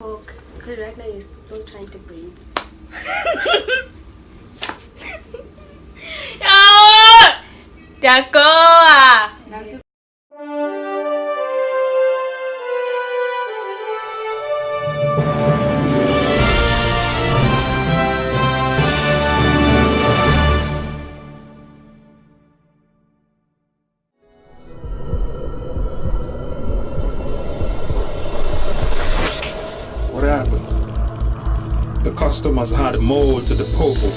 Oh, because right now you're still trying to breathe. Jago ah. What happened? The customers had more to the popo.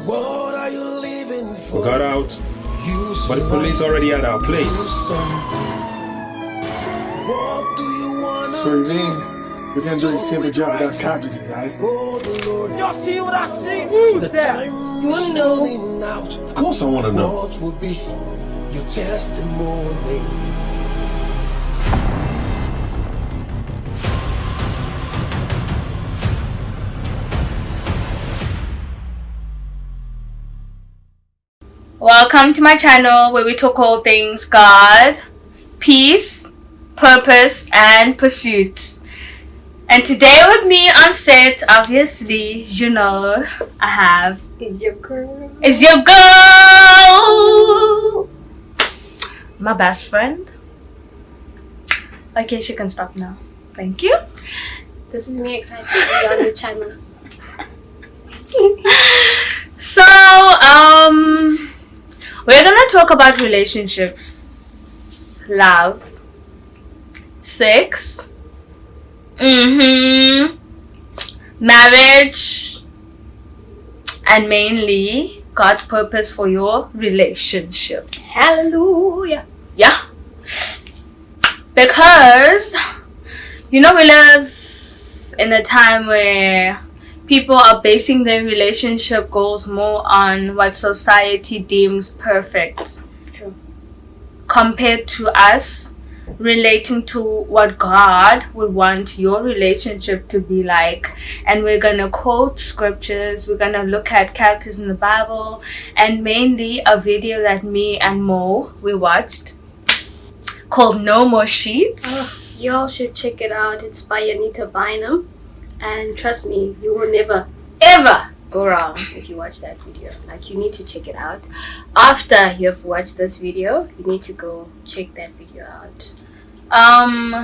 What are you leaving We for? got out, but the police already had our plates. What do you want So you mean you can do the same job without cartridges, right? for the Lord? Y'all see what I see? Who's that? You wanna know? Out. Of course I want to know. What will be your testimony? Welcome to my channel where we talk all things God, peace, purpose, and pursuit. And today with me on set, obviously, you know, I have Is your girl? is your girl, my best friend. Okay, she can stop now. Thank you. This is me excited to be on the channel. So, we're gonna talk about relationships, love, sex, marriage, and mainly God's purpose for your relationship. Hallelujah. Yeah. Because, you know, we live in a time where people are basing their relationship goals more on what society deems perfect. True. Compared to us relating to what God would want your relationship to be like. And we're gonna quote scriptures, we're gonna look at characters in the Bible, and mainly a video that me and Mo we watched called No More Sheets. You all should check it out. It's by Juanita Bynum. And trust me, you will never, ever go wrong if you watch that video. Like, you need to check it out. After you've watched this video, you need to go check that video out.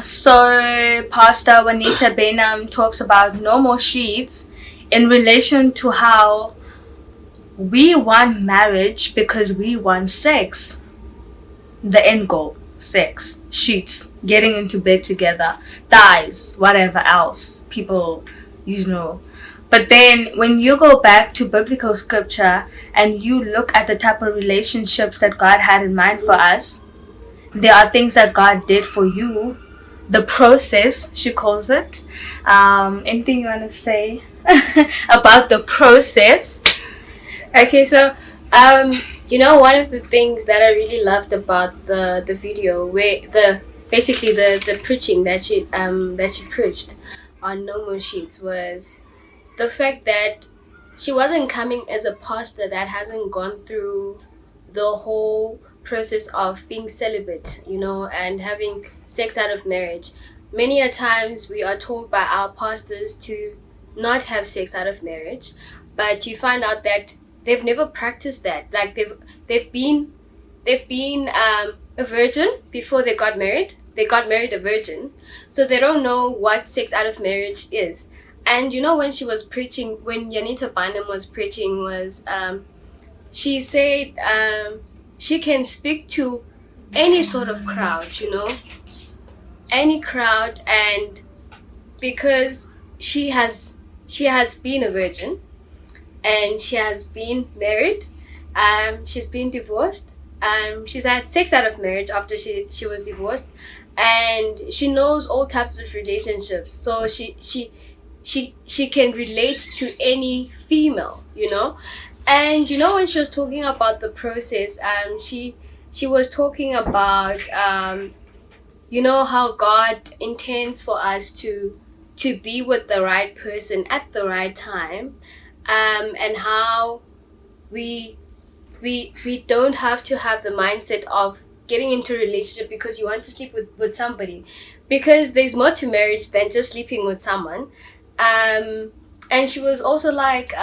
So Pastor Juanita Bynum talks about no more sheets in relation to how we want marriage because we want sex. The end goal, sex, sheets, getting into bed together, thighs, whatever else people, you know. But then when you go back to biblical scripture and you look at the type of relationships that God had in mind for us, there are things that God did for you. The process, she calls it. Anything you want to say about the process? Okay, so you know, one of the things that I really loved about the video, where the preaching that she preached on No More Sheets, was the fact that she wasn't coming as a pastor that hasn't gone through the whole process of being celibate, you know, and having sex out of marriage. Many a times we are told by our pastors to not have sex out of marriage, but you find out that they've never practiced that. Like, they've been a virgin before they got married. They got married a virgin, so they don't know what sex out of marriage is. And you know, when she was preaching, when Juanita Bynum was preaching, was she said she can speak to any sort of crowd, you know, any crowd, and because she has been a virgin, and she has been married, she's been divorced, she's had sex out of marriage after she was divorced, and she knows all types of relationships, so she can relate to any female, you know. And you know, when she was talking about the process, she was talking about you know, how God intends for us to be with the right person at the right time, and how we don't have to have the mindset of getting into a relationship because you want to sleep with somebody, because there's more to marriage than just sleeping with someone. And she was also like,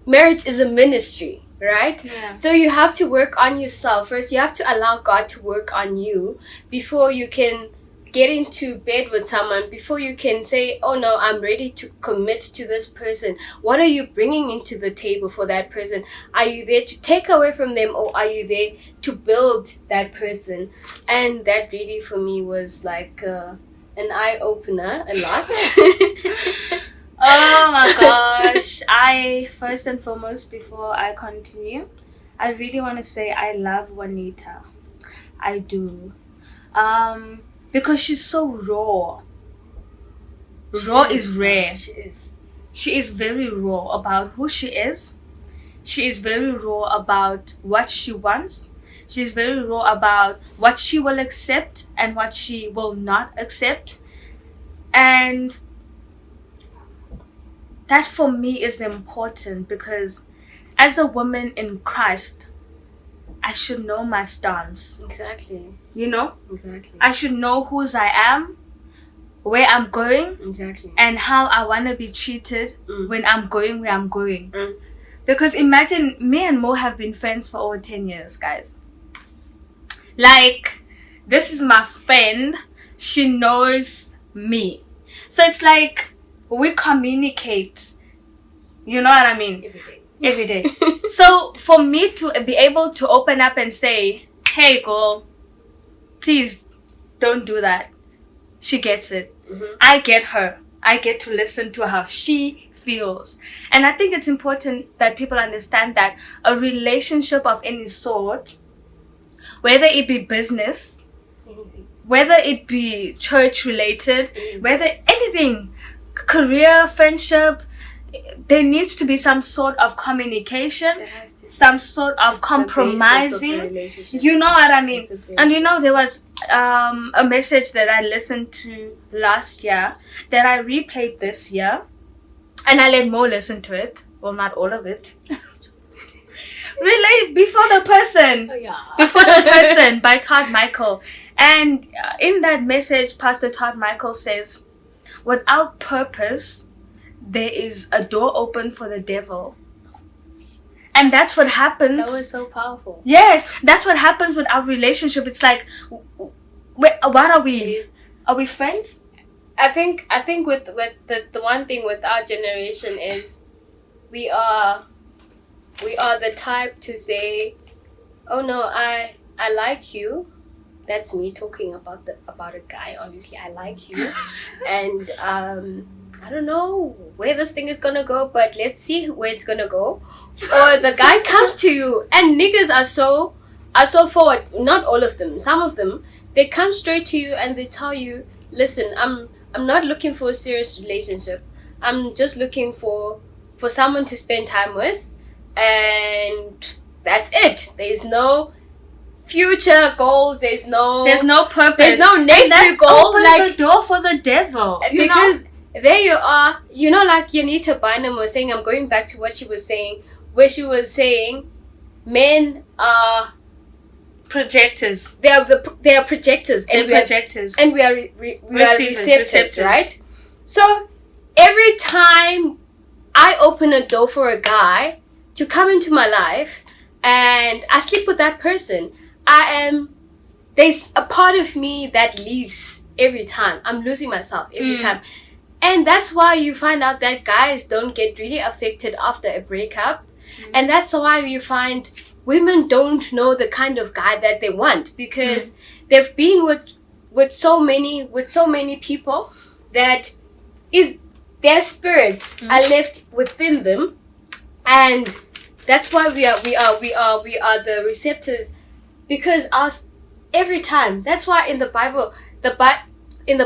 marriage is a ministry, right? Yeah. So you have to work on yourself first. You have to allow God to work on you before you can get into bed with someone, before you can say, oh no, I'm ready to commit to this person. What are you bringing into the table for that person? Are you there to take away from them, or are you there to build that person? And that really for me was like an eye-opener a lot. Oh my gosh. I, first and foremost, before I continue, I really want to say I love Juanita. I do. Because she's so raw. Raw is rare. She is. She is very raw about who she is. She is very raw about what she wants. She is very raw about what she will accept and what she will not accept. And that for me is important, because as a woman in Christ, I should know my stance. Exactly. You know? Exactly. I should know whose I am, where I'm going, Exactly. and how I want to be treated when I'm going where I'm going. Mm. Because imagine, me and Mo have been friends for over 10 years, guys. Like, this is my friend. She knows me. So it's like, we communicate. You know what I mean? Every day. So for me to be able to open up and say, hey girl, please don't do that. She gets it. Mm-hmm. I get her. I get to listen to how she feels. And I think it's important that people understand that a relationship of any sort, whether it be business, whether it be church related, whether anything, career, friendship, there needs to be some sort of communication, some sort of compromising. You know what I mean? And you know, there was a message that I listened to last year that I replayed this year, and I let Mo listen to it. Well, not all of it. Really, before the person by Todd Michael. And in that message, Pastor Todd Michael says, without purpose, there is a door open for the devil. And that's what happens. That was so powerful. Yes, that's what happens with our relationship. It's like, what are we? Are we friends? I think with the one thing with our generation is we are the type to say, oh no, I like you. That's me talking about a guy. Obviously, I like you, and I don't know where this thing is gonna go, but let's see where it's gonna go. Or the guy comes to you, and niggas are so forward. Not all of them. Some of them, they come straight to you and they tell you, listen, I'm not looking for a serious relationship. I'm just looking for someone to spend time with, and that's it. There's no future goals. There's no purpose. There's no next goal. Opens Like the door for the devil. Because there you are. You know, like Juanita Bynum was saying. I'm going back to what she was saying, where she was saying, men are projectors. They are projectors, and we are receptors, right? So every time I open a door for a guy to come into my life and I sleep with that person, there's a part of me that leaves every time. I'm losing myself every time. And that's why you find out that guys don't get really affected after a breakup. And that's why you find women don't know the kind of guy that they want, because they've been with so many people that their spirits are left within them, and that's why we are the receptors, because every time. That's why in the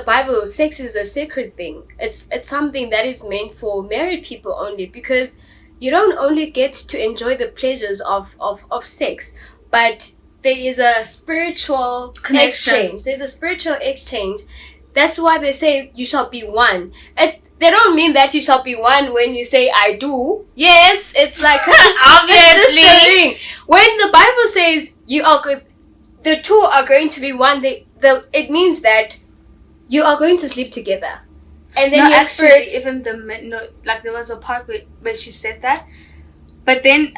Bible, sex is a sacred thing. It's something that is meant for married people only, because you don't only get to enjoy the pleasures of sex, but there is a spiritual exchange. There's a spiritual exchange. That's why they say you shall be one. They don't mean that you shall be one when you say I do. Yes, it's like obviously. When the Bible says you are good, the two are going to be one. it means that you are going to sleep together, and then No, your actually, spirits. even like there was a part where she said that, but then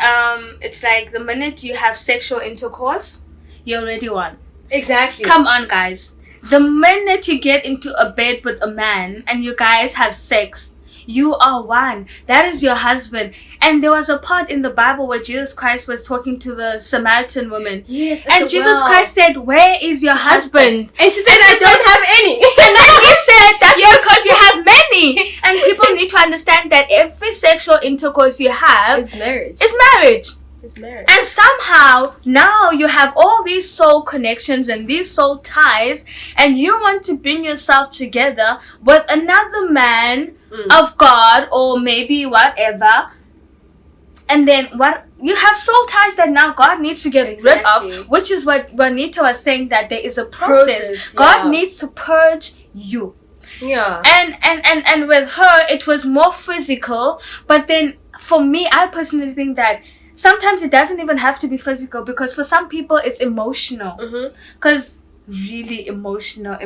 it's like the minute you have sexual intercourse, you're already one. Exactly. Come on, guys. The minute you get into a bed with a man and you guys have sex, you are one. That is your husband. And there was a part in the Bible where Jesus Christ was talking to the Samaritan woman. Yes. And Jesus Christ said, "Where is your husband?" And she said, "I don't have any." And then he said, "That's because you have many." And people need to understand that every sexual intercourse you have It's marriage. is marriage. It's marriage. And somehow now you have all these soul connections and these soul ties, and you want to bring yourself together with another man of God or maybe whatever. And then what you have soul ties that now God needs to get rid Exactly. of, which is what Juanita was saying, that there is a process. God yeah. needs to purge you. Yeah. And with her it was more physical, but then for me, I personally think that sometimes it doesn't even have to be physical, because for some people it's emotional. Because really emotional.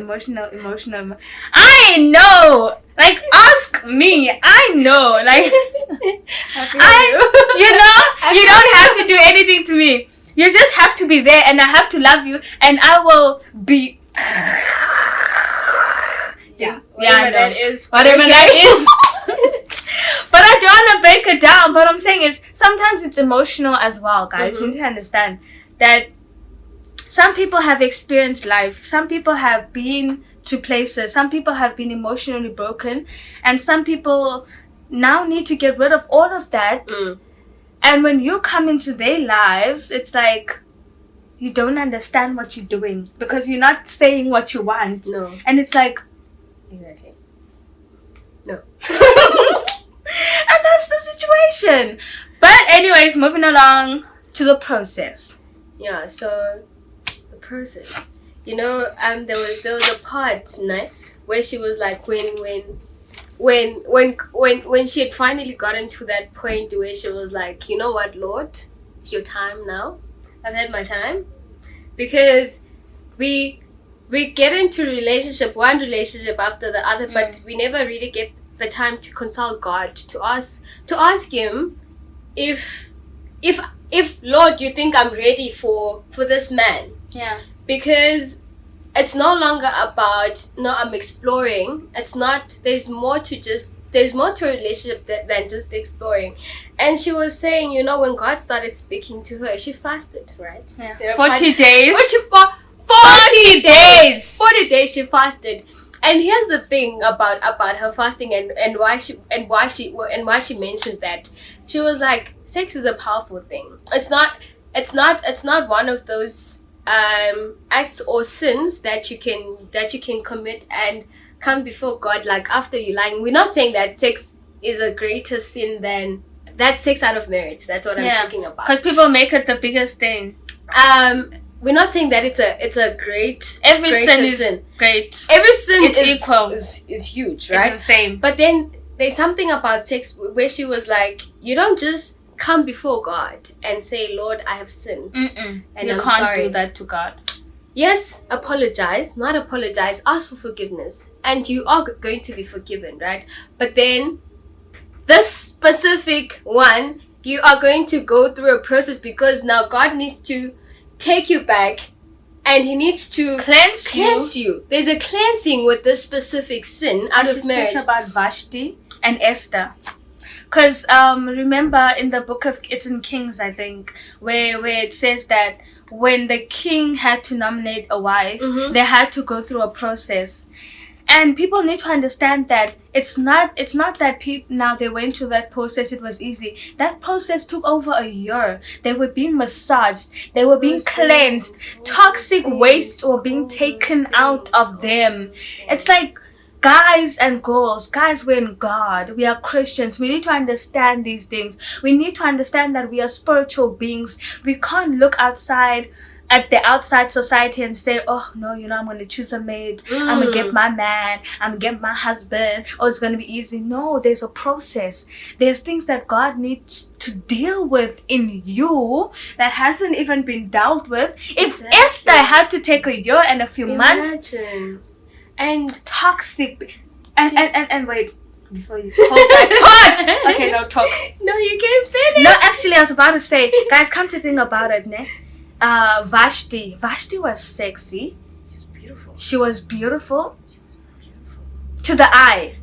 I know. Like, ask me. I know. Like, you don't have to do anything to me. You just have to be there, and I have to love you, and I will be. Whatever that is. Whatever that is. But I don't want to break it down. But I'm saying is sometimes it's emotional as well, guys. You need to understand that some people have experienced life. Some people have been to places. Some people have been emotionally broken. And some people now need to get rid of all of that. And when you come into their lives, it's like you don't understand what you're doing because you're not saying what you want. No. And it's like... Exactly. No. And that's the situation. But anyways, moving along to the process. Yeah, so the process. You know, there was a part tonight where she was like when she had finally gotten to that point where she was like, you know what, Lord, it's your time now. I've had my time. Because we get into one relationship after the other, but we never really get the time to consult God, to ask him if Lord, you think I'm ready for this man. Yeah. Because it's no longer about I'm exploring. It's not. There's more to a relationship than just exploring. And she was saying, you know, when God started speaking to her, she fasted, right? Yeah. 40 days. 40 days. 40 days she fasted. And here's the thing about her fasting and why she mentioned that. She was like, sex is a powerful thing. It's not one of those acts or sins that you can commit and come before God like after you lying. We're not saying that sex is a greater sin than that sex out of marriage. That's what I'm talking about. Because people make it the biggest thing. We're not saying that it's a great Every sin is sin. great. Every sin It's equal. is huge, right? It's the same. But then there's something about sex where she was like, you don't just come before God and say, Lord, I have sinned. And you I'm can't sorry. do that to God. Yes, apologize, not apologize, ask for forgiveness. And you are going to be forgiven, right? But then this specific one, you are going to go through a process because now God needs to take you back and he needs to cleanse you. There's a cleansing with this specific sin out of marriage. She speaks about Vashti and Esther. Because remember in the book of, it's in Kings, I think, where it says that when the king had to nominate a wife, they had to go through a process. And people need to understand that it's not that people now they went through that process, it was easy. That process took over a year. They were being massaged, they were being cleansed, toxic wastes were being taken out of them. It's like, guys and girls, guys, we're in God. We are Christians. We need to understand these things. We need to understand that we are spiritual beings. We can't look outside at the outside society and say, oh no, I'm going to choose a mate, I'm going to get my man, I'm going to get my husband, oh, it's going to be easy. No, there's a process. There's things that God needs to deal with in you that hasn't even been dealt with. If Esther had to take a year and a few months, and toxic, and wait, before you hold that pot. Okay, no, talk. No, you can't finish. No, actually, I was about to say, guys, come to think about it, ne? Vashti was sexy. She was beautiful to the eye.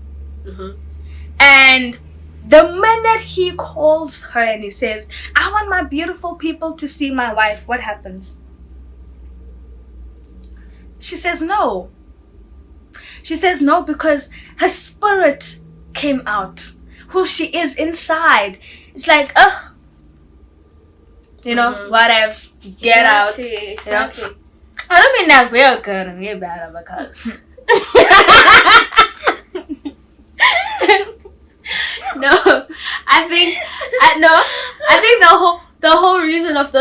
And the minute he calls her and he says, I want my beautiful people to see my wife, what happens? She says no. She says no because her spirit came out. Who she is inside. It's like, ugh. Whatevs. Get out. Exactly. I don't mean that we're good and we're bad because. No, I think the whole reason of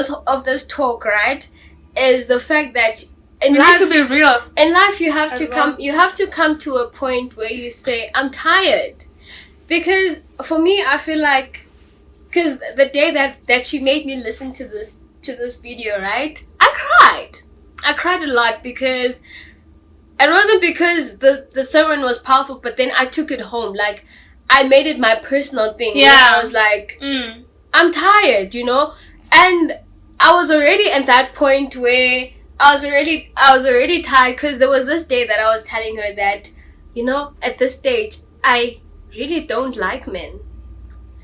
this talk, right, is the fact that in you life, need to be real. In life, you have to come to a point where you say, I'm tired. Because for me, I feel like, because the day that she made me listen to this video, right, I cried a lot, because it wasn't because the sermon was powerful, but then I took it home, like I made it my personal thing. Yeah, I was like, I'm tired, and I was already at that point where I was already tired, because there was this day that I was telling her that, at this stage, I really don't like men.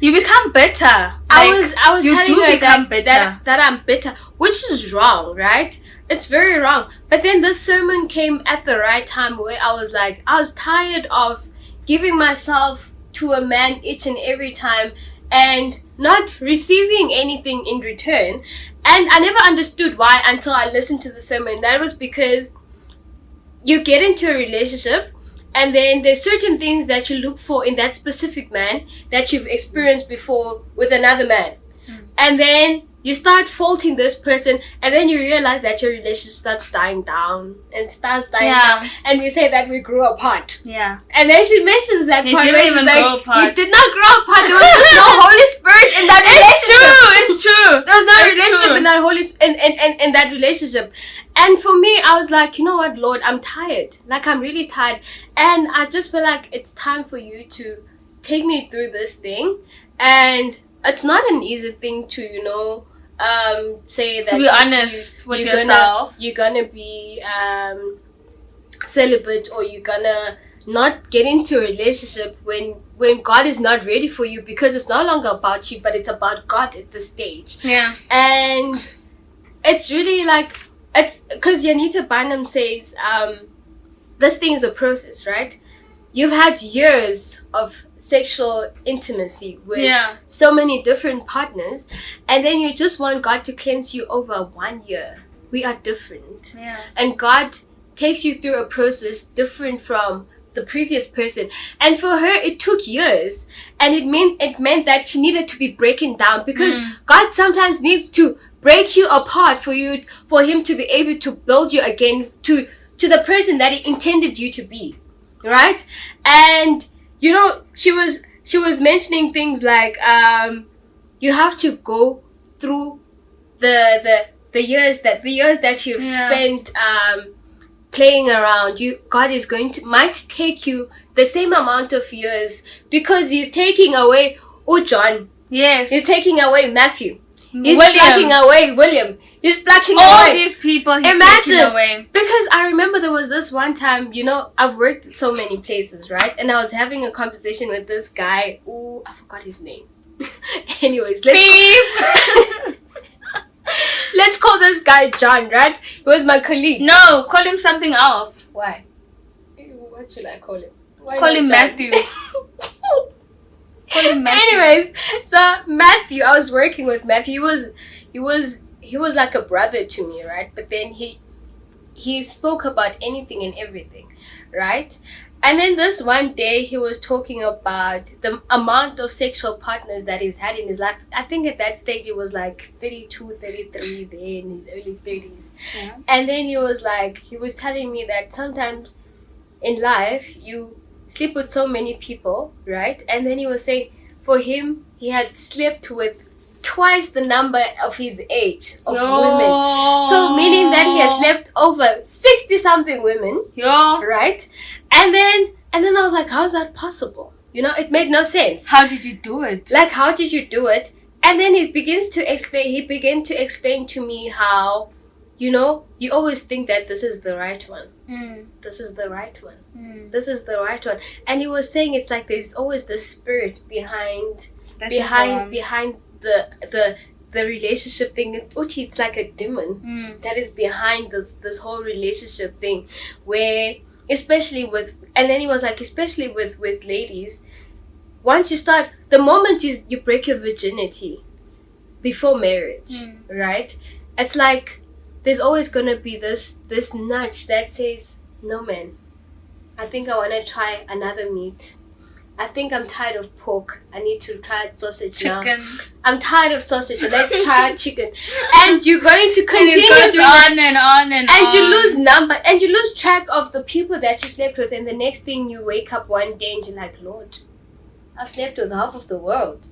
You become bitter. I was telling her that I'm bitter, which is wrong, right? It's very wrong. But then this sermon came at the right time, where I was like, I was tired of giving myself to a man each and every time and not receiving anything in return. And I never understood why until I listened to the sermon. That was because you get into a relationship, and then there's certain things that you look for in that specific man that you've experienced before with another man. And then you start faulting this person, and then you realize that your relationship starts dying down. And we say that we grew apart. Yeah. And then she mentions that part where she's like, apart. You did not grow apart. There was just no Holy Spirit in that relationship. It's true. There was no relationship in that in that relationship. And for me, I was like, you know what, Lord, I'm tired. Like, I'm really tired. And I just feel like it's time for you to take me through this thing. And it's not an easy thing to, say that. To be honest with yourself. You're gonna be celibate, or you're gonna not get into a relationship when God is not ready for you, because it's no longer about you, but it's about God at this stage. Yeah. And it's really like, it's because Juanita Bynum says this thing is a process, right? You've had years of sexual intimacy with so many different partners, and then you just want God to cleanse you over 1 year. We are different. Yeah. And God takes you through a process different from the previous person. And for her, it took years. And it meant that she needed to be breaking down, because God sometimes needs to break you apart for him to be able to build you again to the person that he intended you to be. Right? And she was mentioning things like you have to go through the years that you've spent playing around. God is might take you the same amount of years, because he's taking away John. Yes. He's taking away Matthew. He's William. plucking away William. He's plucking all away these people. He's taking away. Because I remember there was this one time, I've worked at so many places, right? And I was having a conversation with this guy. Ooh, I forgot his name. Anyways, let's call this guy John, right? He was my colleague. No, call him something else. Why? What should I call him? Call him Matthew. Anyways, so Matthew, I was working with Matthew. He was like a brother to me, right? But then he spoke about anything and everything, right? And then this one day he was talking about the amount of sexual partners that he's had in his life. I think at that stage it was like 32, 33, there in his early 30s. Yeah. And then he was telling me that sometimes in life you sleep with so many people, right? And then he was saying for him, he had slept with twice the number of his age of women. So meaning that he has slept over 60 something women, right? And then I was like, how is that possible? You know, it made no sense. How did you do it? Like, how did you do it? And then he began to explain to me how, you know, you always think that this is the right one. This is the right one. This is the right one. And he was saying it's like there's always the spirit behind the relationship thing. It's like a demon that is behind this whole relationship thing, where especially with ladies, once you start, the moment you break your virginity before marriage, right? It's like there's always gonna be this nudge that says, no man, I think I wanna try another meat. I think I'm tired of pork. I need to try sausage chicken. now. I'm tired of sausage. Let's try chicken. And you're going to continue doing on and on and on. you lose number and you lose track of the people that you slept with. And the next thing you wake up one day and you're like, Lord, I've slept with half of the world.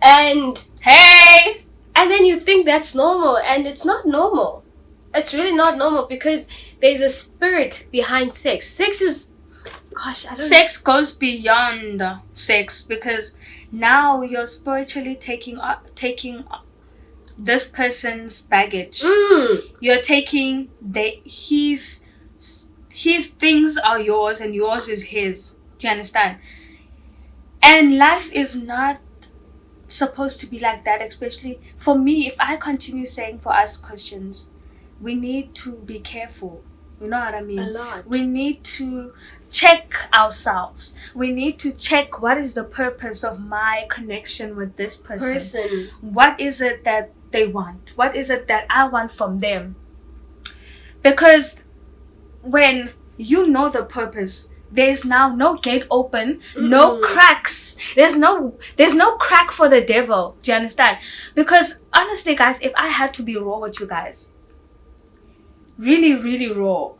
And hey! And then you think that's normal, and it's not normal. It's really not normal, because there's a spirit behind sex. Sex goes beyond sex, because now you're spiritually taking this person's baggage. You're taking his things are yours and yours is his. Do you understand? And life is not supposed to be like that, especially for me. If I continue saying, for us Christians, we need to be careful. You know what I mean? A lot. We need to check ourselves. We need to check, what is the purpose of my connection with this person? What is it that they want? What is it that I want from them? Because when you know the purpose, there's now no gate open, no cracks. There's no crack for the devil. Do you understand? Because honestly, guys, if I had to be raw with you guys, really, really raw.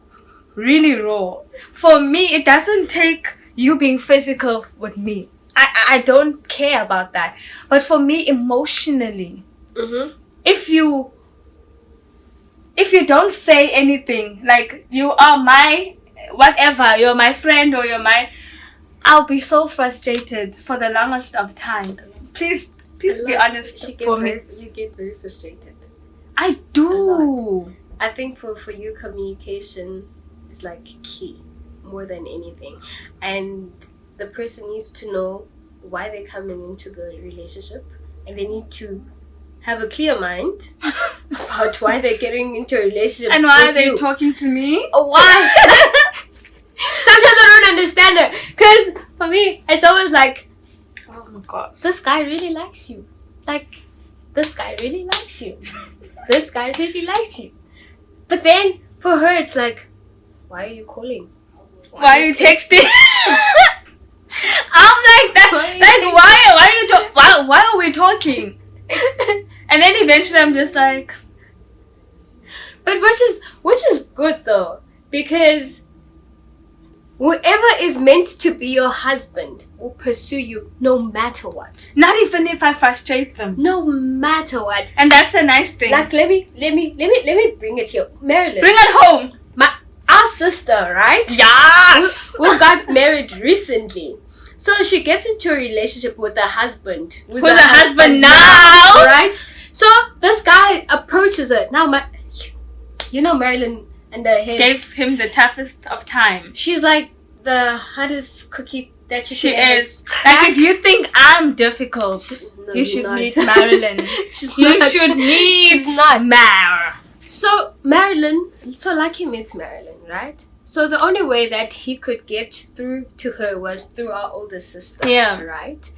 Really raw. For me, it doesn't take you being physical with me. I don't care about that. But for me, emotionally, if you don't say anything, like you are my whatever, you're my friend or I'll be so frustrated for the longest of time. Please be honest for me. You get very frustrated. I do. I think for you, communication is like key more than anything, and the person needs to know why they're coming into the relationship, and they need to have a clear mind about why they're getting into a relationship and why with are they you. talking to me. Why? Sometimes I don't understand it, because for me it's always like, oh my god, this guy really likes you. Like, this guy really likes you. This guy really likes you. But then for her it's like, why are you calling? Why are you texting? I'm like that. Why are we talking? And then eventually I'm just like, but which is good though, because whoever is meant to be your husband will pursue you no matter what. Not even if I frustrate them. No matter what. And that's a nice thing. Like, let me bring it here. Marilyn. Bring it home. Our sister, right? Yes. Who got married recently. So she gets into a relationship with a husband. Who's a husband now? Right? So this guy approaches her. Now, Marilyn and her head gave him the toughest of time. She's like the hardest cookie that she is. Like, if you think I'm difficult, you should meet Marilyn. You should meet Mar. So like he meets Marilyn, right? So the only way that he could get through to her was through our older sister. Yeah. Right?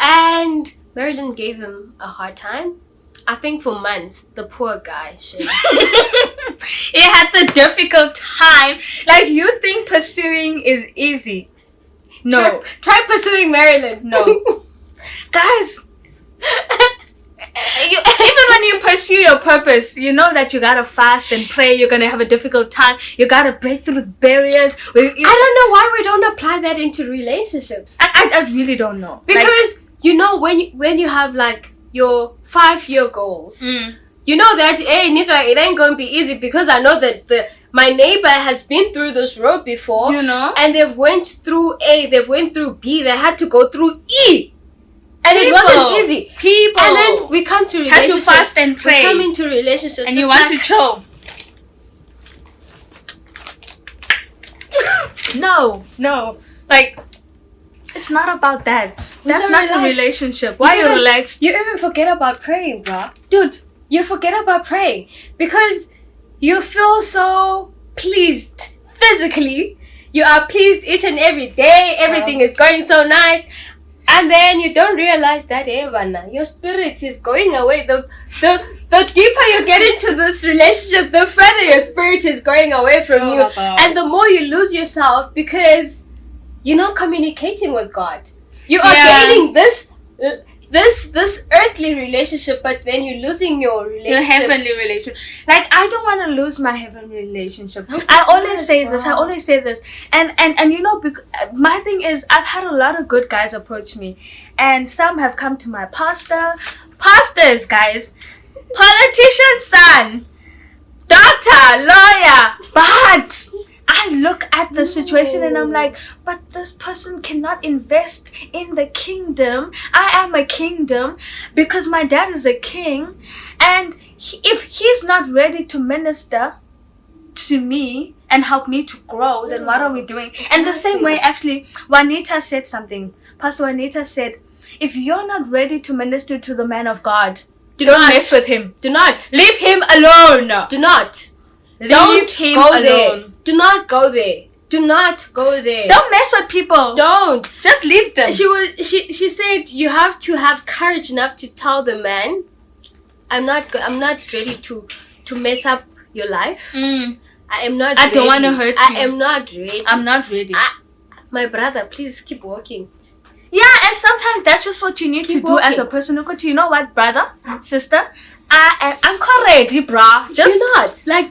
And Marilyn gave him a hard time. I think for months, the poor guy. He had the difficult time. Like, you think pursuing is easy. No. Try pursuing Marilyn. No. Guys, even when you pursue your purpose, you know that you gotta fast and pray. You're gonna have a difficult time. You gotta break through the barriers. I don't know why we don't apply that into relationships. I really don't know. Because when you have like your 5-year goals, you know that nigga, it ain't gonna be easy because I know that my neighbor has been through this road before. And they've went through A, they've went through B, they had to go through E. And it wasn't easy. People. And then we come to relationships. Have to fast and pray. We come into relationships. And you want to chill. No. Like, it's not about that. That's not a relationship. Why are you relaxed? You even forget about praying, bruh. Dude, you forget about praying. Because you feel so pleased physically. You are pleased each and every day. Everything is going so nice. And then you don't realize that your spirit is going away. The deeper you get into this relationship, the further your spirit is going away from you. And the more you lose yourself because you're not communicating with God. You are gaining this earthly relationship, but then you're losing your relationship. Your heavenly relationship. Like, I don't want to lose my heavenly relationship. I always say this. And you know, my thing is, I've had a lot of good guys approach me. And some have come to my pastors, guys. Politician's son. Doctor, lawyer. But I look at the situation and I'm like, but this person cannot invest in the kingdom. I am a kingdom because my dad is a king. And if he's not ready to minister to me and help me to grow, then what are we doing? And the same way, actually, Juanita said something. Pastor Juanita said, if you're not ready to minister to the man of God, don't mess with him. Do not. Leave him alone. Do not. Leave him alone. There. Do not go there. Do not go there. Don't mess with people. Don't. Just leave them. She said you have to have courage enough to tell the man, I'm not ready to mess up your life. I am not ready. I don't want to hurt you. I am not ready. I'm not ready. My brother, please keep walking. Yeah, and sometimes that's just what you need to do as a person. Because you know what, brother, sister, I'm ready, bruh. Just not like.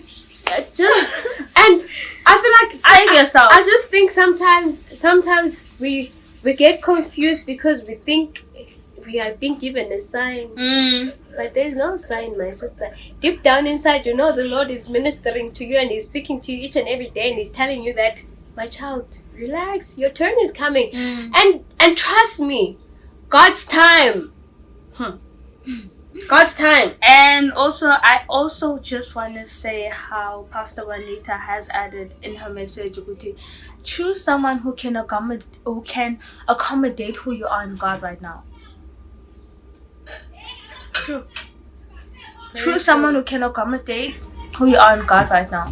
Just and I feel like save yourself. I just think sometimes we get confused because we think we are being given a sign, but there's no sign, my sister. Deep down inside, you know the Lord is ministering to you and He's speaking to you each and every day, and He's telling you that, my child, relax, your turn is coming, and trust me, God's time. God's time. And also, I also just want to say how Pastor Juanita has added in her message, choose someone who can accommodate who you are in God right now. True. Choose someone who can accommodate who you are in God right now.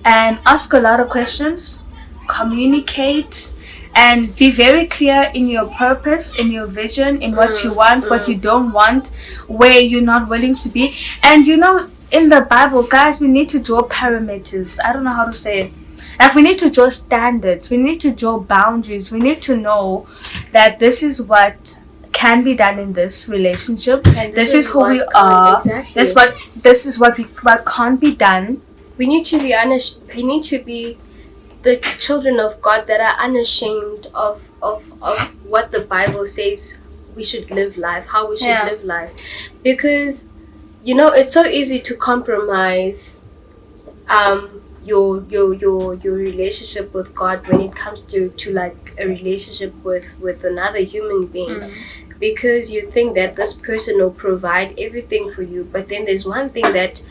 And ask a lot of questions, communicate, and be very clear in your purpose, in your vision, in what you want, what you don't want, where you're not willing to be. And you know, in the Bible, guys, we need to draw parameters. I don't know how to say it. Like, we need to draw standards. We need to draw boundaries. We need to know that this is what can be done in this relationship. And this is who we are. Exactly. This is what can't be done. We need to be honest. We need to be the children of God that are unashamed of what the Bible says we should live life, how we should live life. Because, you know, it's so easy to compromise your relationship with God when it comes to like a relationship with another human being. Because you think that this person will provide everything for you, but then there's one thing that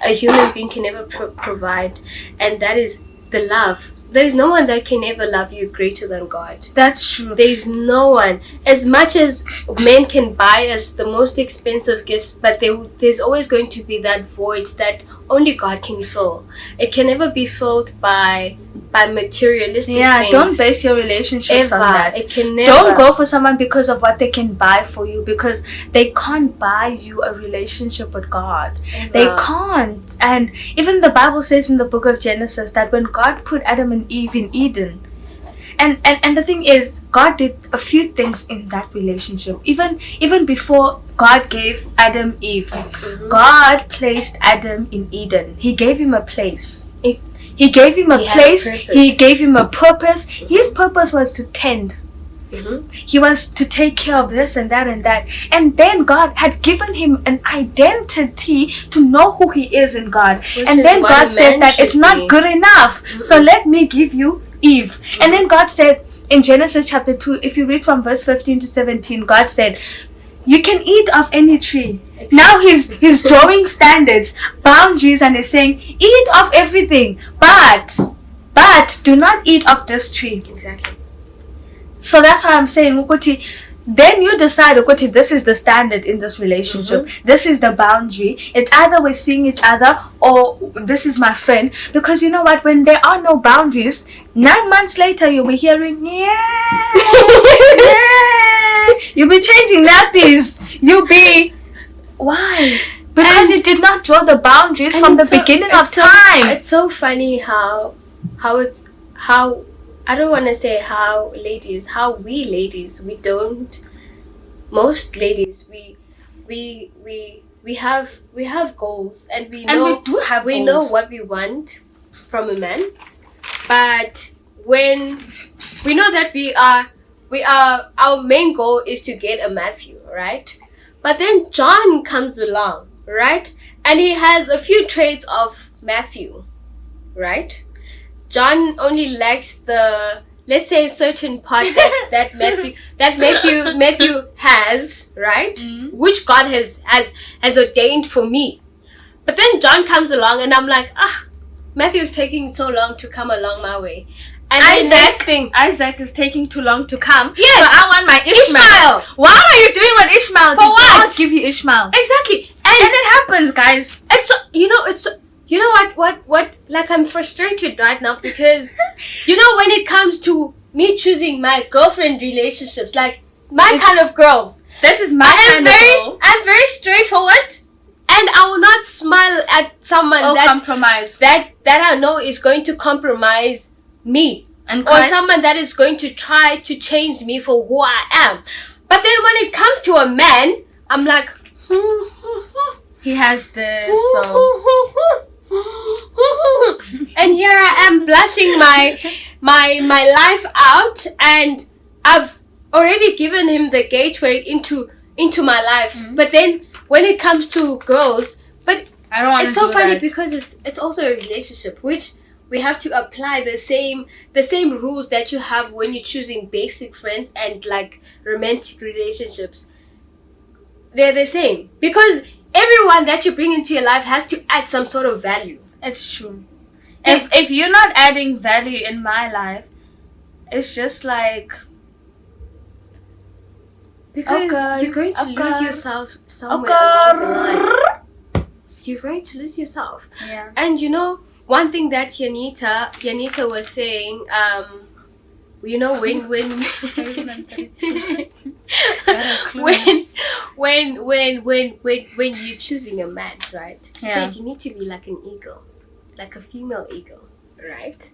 a human being can never provide, and that is the love. There is no one that can ever love you greater than God. That's true. There is no one. As much as men can buy us the most expensive gifts, but there's always going to be that void that only God can fill. It can never be filled by materialistic things. Don't base your relationships on that. It can never. Don't go for someone because of what they can buy for you, because they can't buy you a relationship with God. Ever. They can't. And even the Bible says in the book of Genesis that when God put Adam and Eve in Eden, And the thing is, God did a few things in that relationship. Even before God gave Adam Eve, God placed Adam in Eden. He gave him a place. He gave him a place. He gave him a purpose. His purpose was to tend. He was to take care of this and that and that. And then God had given him an identity to know who he is in God. And then God said that it's not good enough. So let me give you Eve. And then God said in Genesis chapter 2, if you read from verse 15 to 17, God said, you can eat of any tree. Exactly. Now he's drawing standards, boundaries, and he's saying, eat of everything, but do not eat of this tree. Exactly. So that's why I'm saying, Ukuti, then you decide, Ukuti, this is the standard in this relationship. This is the boundary. It's either we're seeing each other or this is my friend. Because you know what? When there are no boundaries, 9 months later you'll be hearing, yeah. You'll be changing nappies. You'll be, why? Because you did not draw the boundaries from the beginning of time. It's so funny how I don't want to say how we ladies, we don't, most ladies, we have goals and we know what we want from a man, but when we know that our main goal is to get a Matthew, right? But then John comes along, right? And he has a few traits of Matthew, right? John only lacks the, let's say, certain part that Matthew has, right? Which God has ordained for me. But then John comes along and I'm like, Matthew's taking so long to come along my way. And Isaac is taking too long to come. Yes. So I want my Ishmael. What are you doing with Ishmael? For what? God give you Ishmael. Exactly. And it happens, guys. You know what? Like, I'm frustrated right now because, when it comes to me choosing my girlfriend relationships, like my kind of girls, this is my kind of girl. I'm very straightforward, and I will not smile at someone compromise that I know is going to compromise me, or someone that is going to try to change me for who I am. But then when it comes to a man, I'm like, he has this. And here I am blushing my life out, and I've already given him the gateway into my life. But then when it comes to girls, but I don't want it's so funny because it's also a relationship, which we have to apply the same rules that you have when you're choosing basic friends and like romantic relationships. They're the same because everyone that you bring into your life has to add some sort of value. It's true. If you're not adding value in my life, it's just like, because you're going to lose yourself somewhere along the line. You're going to lose yourself. Yeah. And one thing that Juanita was saying, when you're choosing a man, right? She said you need to be like an eagle, like a female eagle, right?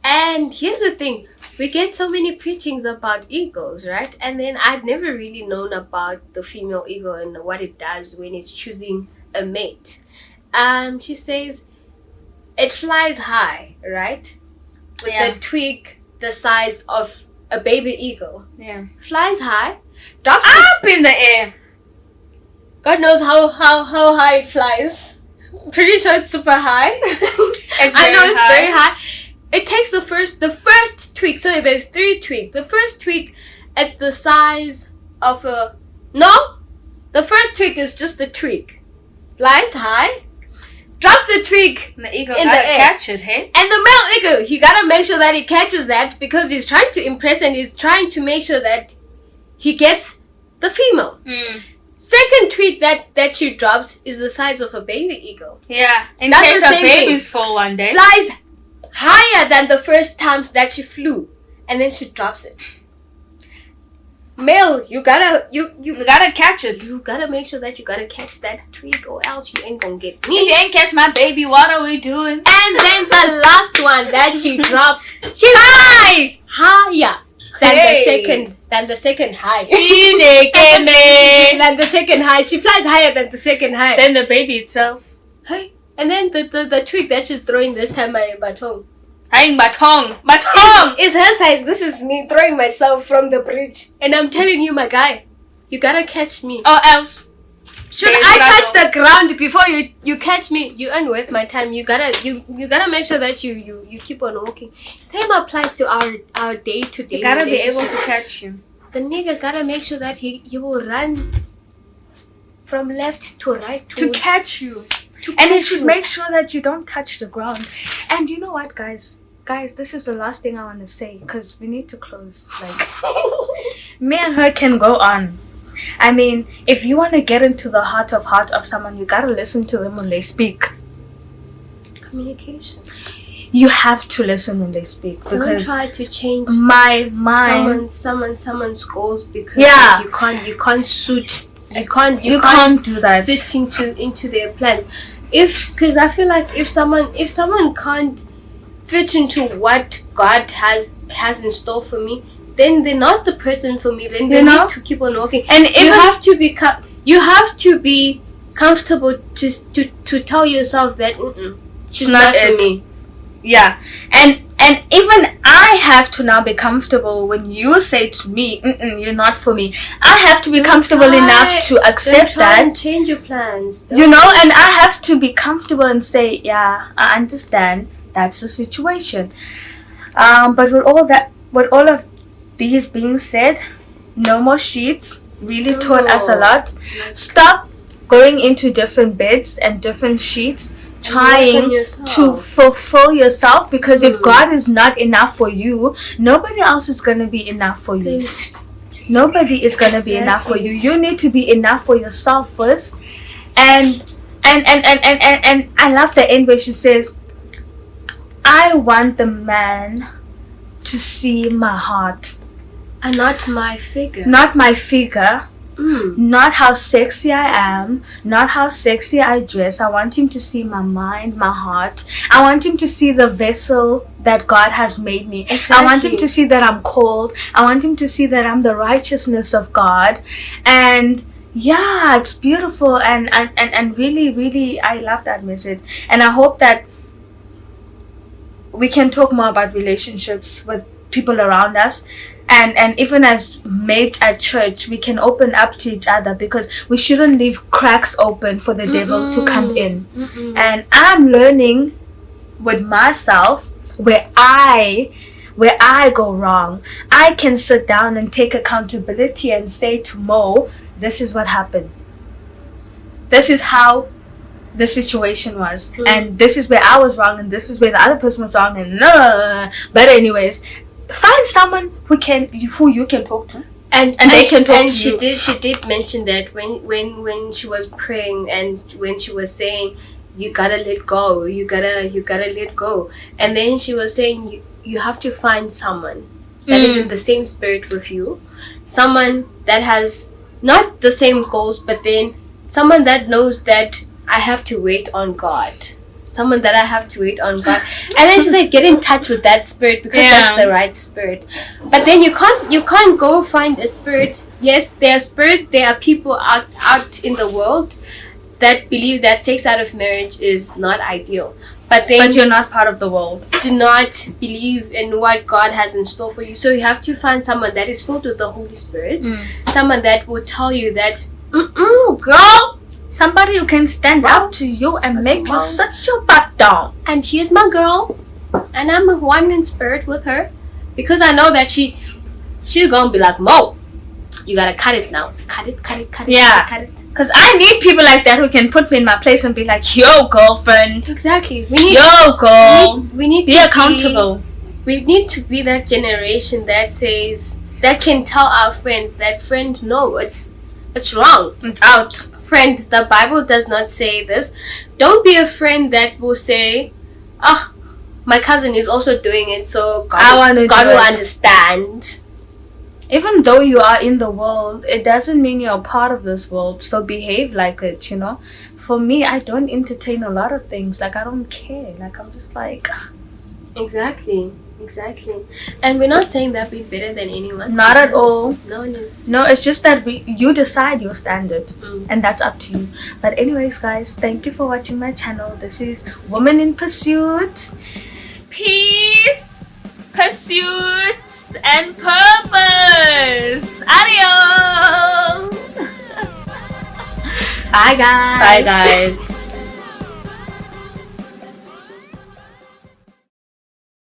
And here's the thing, we get so many preachings about eagles, right? And then I'd never really known about the female eagle and what it does when it's choosing a mate. She says it flies high, right? With a twig the size of a baby eagle. Yeah. Flies high, drops up in the air. God knows how high it flies. Pretty sure it's super high. I know it's very high. It takes the first twig. So there's 3 twigs. The first twig, it's the size of a... No! The first twig is just the twig. Flies high, drops the twig and the eagle in gotta the air. catch it, hey? And the male eagle, he gotta make sure that he catches that because he's trying to impress and he's trying to make sure that he gets the female. Second twig that she drops is the size of a baby eagle. Yeah, in That's case the a same baby's full one day. Flies higher than the first time that she flew, and then she drops it. Male, you gotta catch it. You gotta make sure that you gotta catch that twig, or else you ain't gonna get me. If you ain't catch my baby, what are we doing? And then the last one that she drops, she flies higher Hey. than the second high. Chinekene. Than the second high. She flies higher than the second high. Then the baby itself. Hey. And then the twig that she's throwing this time, my baton. Hang batong. Is her size. This is me throwing myself from the bridge. And I'm telling you, my guy, you gotta catch me. Or else. Should I touch the ground before you catch me? You ain't worth my time. You gotta make sure that you keep on walking. Same applies to our day to day. You gotta be able to catch you. The nigga gotta make sure that he will run from left to right To catch you. to And you catch should you. make sure that you don't touch the ground. And you know what, guys? Guys, this is the last thing I want to say because we need to close. Like, me and her can go on. I mean, if you want to get into the heart of someone, you gotta listen to them when they speak. Communication. You have to listen when they speak Don't because try to change my mind. someone's goals because Yeah. you can't suit you can't do that. fit into their plans. Because I feel like if someone can't fit into what God has in store for me, then they're not the person for me. Then they need to keep on walking. And you have to be comfortable to tell yourself that she's not for me. Yeah, and even I have to now be comfortable when you say to me, you're not for me. I have to be comfortable enough to accept that. And change your plans. You know, and I have to be comfortable and say, yeah, I understand. That's the situation. But with all of these being said, no more sheets really taught us a lot. Stop going into different beds and different sheets trying to fulfill yourself, because if God is not enough for you, nobody else is going to be enough for you. Nobody is going to be enough for you. You need to be enough for yourself first. And I love the end where she says, I want the man to see my heart. And not my figure. Not my figure. Not how sexy I am. Not how sexy I dress. I want him to see my mind, my heart. I want him to see the vessel that God has made me. Exactly. I want him to see that I'm called. I want him to see that I'm the righteousness of God. And yeah, it's beautiful. And really, really, I love that message. And I hope that we can talk more about relationships with people around us. And even as mates at church, we can open up to each other, because we shouldn't leave cracks open for the devil to come in. And I'm learning with myself where I go wrong. I can sit down and take accountability and say to Mo, this is what happened. This is how the situation was. And this is where I was wrong, and this is where the other person was wrong, and but anyways, find someone who you can talk to, and they can talk to you. She did mention that when she was praying, and when she was saying you gotta let go, you gotta let go, and then she was saying you have to find someone that is in the same spirit with you, someone that has not the same goals, but then someone that knows that I have to wait on God. Someone that I have to wait on God. And then she's like, get in touch with that spirit, because that's the right spirit. But then you can't go find a spirit. Yes, there are people out in the world that believe that sex out of marriage is not ideal. But you're not part of the world. Do not believe in what God has in store for you. So you have to find someone that is filled with the Holy Spirit. Someone that will tell you that, girl, somebody who can stand up to you and make you sit your butt down. And here's my girl, and I'm one in spirit with her, because I know that she's gonna be like, Mo, you gotta cut it now. Cut it. Yeah. Cut it. Because I need people like that who can put me in my place and be like, yo, girlfriend. Exactly. Yo, girl. We need to be accountable. We need to be that generation that can tell our friends that, friend, no, it's wrong. It's out. Friend, the Bible does not say this. Don't be a friend that will say, my cousin is also doing it, so God will understand. Even though you are in the world, it doesn't mean you're a part of this world, so behave like it, you know. For me, I don't entertain a lot of things. Like, I don't care. Like, I'm just like... Exactly. Exactly. And we're not saying that we're better than anyone. Not at because all. No one is. No, it's just that you decide your standard, Mm. and that's up to you. But anyways, guys, thank you for watching my channel. This is Woman in Pursuit. Peace, pursuit, and purpose. Adios. Bye, guys. Bye, guys.